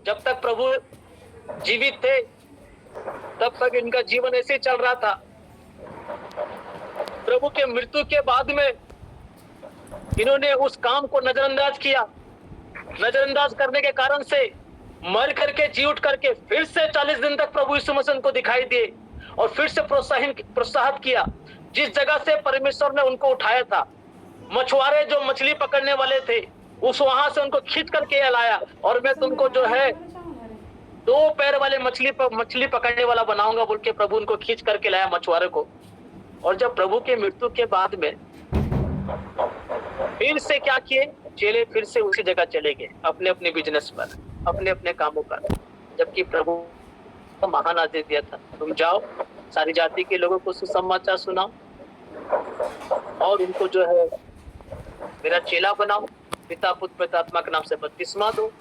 जब तक प्रभु जीवित थे तब तक इनका जीवन ऐसे ही चल रहा था। प्रभु के मृत्यु के बाद में इन्होंने उस काम को नजरअंदाज किया। नजरअंदाज करने के कारण से मर करके जी उठ करके फिर से 40 दिन तक प्रभु यीशु मसीह को दिखाई दिए और फिर से प्रोत्साहित किया। जिस जगह से परमेश्वर ने उनको उठाया था, मछुआरे जो मछली पकड़ने वाले थे, उस वहां से उनको खींच करके लाया और मैं तुमको जो है 2 पैर वाले मछली पकड़ने वाला बनाऊंगा बोल के प्रभु उनको खींच करके लाया मछुआरे को। और जब प्रभु के मृत्यु के बाद में फिर से क्या किए, चेले फिर से उसी जगह चले गए, अपने अपने बिजनेस पर, अपने अपने कामों पर। जबकि प्रभु को महान आदेश दिया था, तुम जाओ सारी जाति के लोगों को सुसमाचार सुनाओ और उनको जो है मेरा चेला बनाओ, पिता पुत्र पवित्र आत्मा के नाम से बपतिस्मा दो,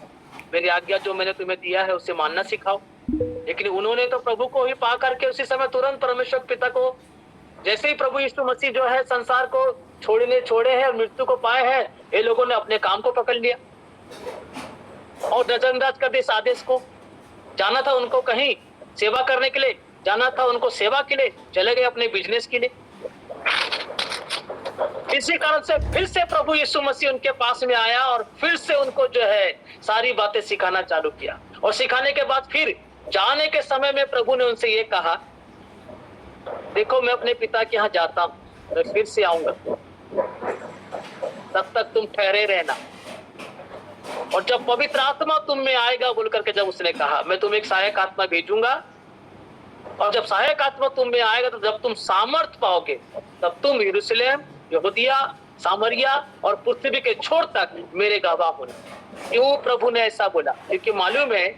मेरी आज्ञा जो मैंने तुम्हें दिया है उसे मानना सिखाओ। लेकिन उन्होंने तो प्रभु को ही पा करके उसी समय तुरंत परमेश्वर पिता को, जैसे ही प्रभु यीशु मसीह जो है संसार को छोड़े हैं और मृत्यु को पाए हैं, ये लोगों ने अपने काम को पकड़ लिया और नजरअंदाज कर दिया इस आदेश को। जाना था उनको कहीं सेवा करने के लिए, जाना था उनको सेवा के लिए, चले गए अपने बिजनेस के लिए। इसी कारण से फिर से प्रभु यीशु मसीह उनके पास में आया और फिर से उनको जो है सारी बातें सिखाना चालू किया। और सिखाने के बाद फिर जाने के समय में प्रभु ने उनसे ये कहा, देखो मैं अपने पिता के यहाँ जाता हूँ, मैं फिर से आऊंगा, तब तक तुम ठहरे रहना। और जब पवित्र आत्मा तुम में आएगा बोल करके जब उसने कहा, मैं तुम्हें एक सहायक आत्मा भेजूंगा और जब सहायक आत्मा तुम में आएगा तो जब तुम सामर्थ पाओगे तब तुम यरूशलेम, यहूदिया, सामरिया और पृथ्वी के छोर तक मेरे गवाह होना। क्यों प्रभु ने ऐसा बोला? क्योंकि मालूम है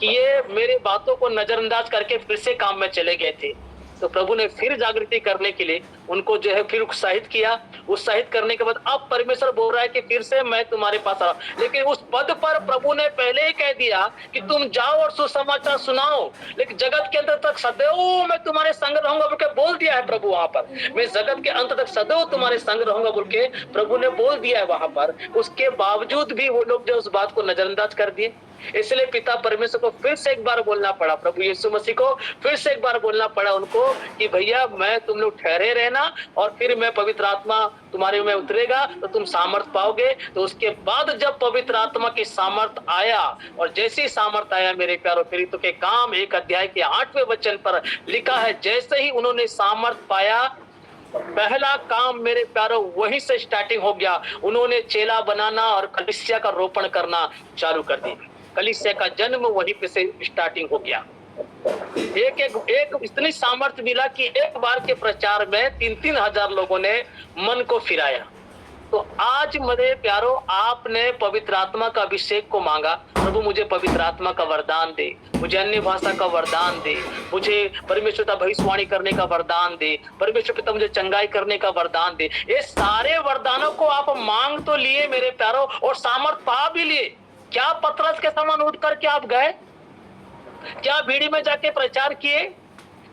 कि ये मेरे बातों को नजरअंदाज करके फिर से काम में चले गए थे। तो प्रभु ने फिर जागृति करने के लिए उनको जो है फिर उत्साहित किया। उत्साहित करने के बाद अब परमेश्वर बोल रहा है कि फिर से मैं तुम्हारे पास आ रहा हूं। लेकिन उस पद पर प्रभु ने पहले ही कह दिया कि तुम जाओ और सुसमाचार सुनाओ, लेकिन जगत के अंत तक सदैव मैं तुम्हारे संग रहूंगा बोल के बोल दिया है प्रभु। वहां पर मैं जगत के अंत तक सदैव तुम्हारे संग रहूंगा बोल के प्रभु ने बोल दिया है वहां पर। उसके बावजूद भी वो लोग जो उस बात को नजरअंदाज कर दिए, इसलिए पिता परमेश्वर को फिर से एक बार बोलना पड़ा, प्रभु यीशु मसीह को फिर से एक बार बोलना पड़ा उनको कि भैया मैं तुम लोग ठहरे रहना और फिर मैं पवित्र आत्मा तुम्हारे में उतरेगा तो तुम सामर्थ पाओगे। तो उसके बाद जब पवित्र आत्मा की सामर्थ आया और जैसे ही सामर्थ आया मेरे प्यारों, प्रेरितों के काम 1 अध्याय के 8वें वचन पर लिखा है, जैसे ही उन्होंने सामर्थ पाया पहला काम मेरे प्यारों वहीं से स्टार्टिंग हो गया। उन्होंने चेला बनाना और कलीसिया का रोपण करना चालू कर दिया। कलीसिया का जन्म वहीं पे से स्टार्टिंग हो गया। एक इतनी सामर्थ्य मिला कि एक बार के प्रचार में 3-3 हजार लोगों ने मन को फिराया। तो आज मेरे प्यारों आपने पवित्र आत्मा का अभिषेक को मांगा, प्रभु मुझे पवित्र आत्मा का वरदान दे, मुझे अन्य भाषा का वरदान दे, मुझे परमेश्वर का भविष्यवाणी करने का वरदान दे, परमेश्वर पिता मुझे चंगाई करने का वरदान दे। ये सारे वरदानों को आप मांग तो लिए मेरे प्यारों और सामर्थ पा भी लिए। क्या पतरस के समान उठ करके आप गए? क्या भीड़ी में जाके प्रचार किए?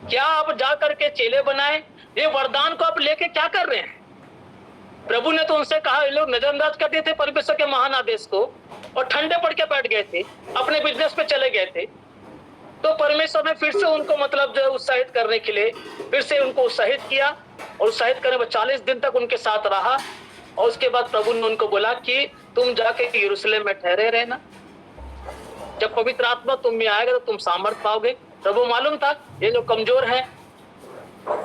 क्या आप जा करके चेले बनाए? ये वरदान को आप लेके क्या कर रहे हैं? प्रभु ने तो उनसे कहा, ये लोग नजरअंदाज कर दिए थे परमेश्वर के महान आदेश को और ठंडे पड़ के बैठ गए थे, अपने बिजनेस पे चले गए थे। तो परमेश्वर ने फिर से उनको मतलब जो उत्साहित करने के लिए फिर से उनको उत्साहित किया और उत्साहित करने 40 दिन तक उनके साथ रहा। और उसके बाद प्रभु ने उनको बोला कि तुम जाके यरूशलेम में ठहरे रहना, जब पवित्र आत्मा तुम में आएगा तो तुम सामर्थ पाओगे। प्रभु मालूम था ये लोग कमजोर हैं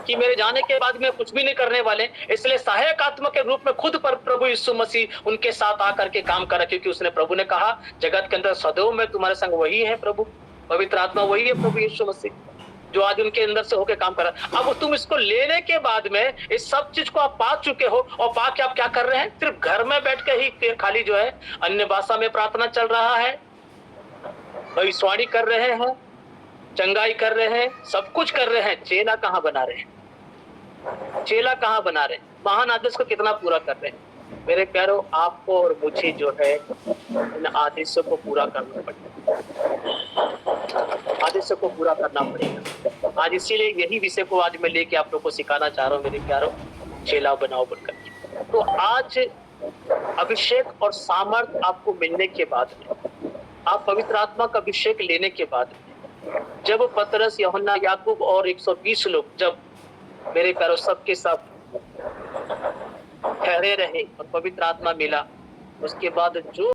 कि मेरे जाने के बाद में कुछ भी नहीं करने वाले, इसलिए सहायक आत्मा के रूप में खुद पर प्रभु यीशु मसीह उनके साथ आकर के काम करा। क्योंकि उसने प्रभु ने कहा जगत के अंदर सदैव में तुम्हारे संग वही है, प्रभु पवित्र आत्मा वही है, प्रभु यीशु मसीह जो आज उनके अंदर से होकर काम कर रहा है। अब तुम इसको लेने के बाद में इस सब चीज को आप पा चुके हो और पा के आप क्या कर रहे हैं? सिर्फ घर में बैठ के ही खाली जो है अन्य भाषा में प्रार्थना चल रहा है, भविष्यवाणी कर रहे हैं, चंगाई कर रहे हैं, सब कुछ कर रहे हैं। चेला कहाँ बना रहे हैं? चेला कहाँ बना रहे हैं? महान आदेश को कितना पूरा कर रहे हैं? मेरे प्यारों आपको और मुझे जो है इन आदेशों को पूरा करना पड़ेगा, आदेशों को पूरा करना पड़ेगा। आज इसीलिए यही विषय को आज मैं लेके आप लोग को सिखाना चाह रहा हूँ मेरे प्यारों, चेला बनाओ बनकर। तो आज अभिषेक और सामर्थ आपको मिलने के बाद में आप पवित्र आत्मा का अभिषेक लेने के बाद जब पतरस, यूहन्ना, याकूब और 120 लोग जब मेरे पैरों सबके सब ठहरे रहे और पवित्र आत्मा मिला, उसके बाद जो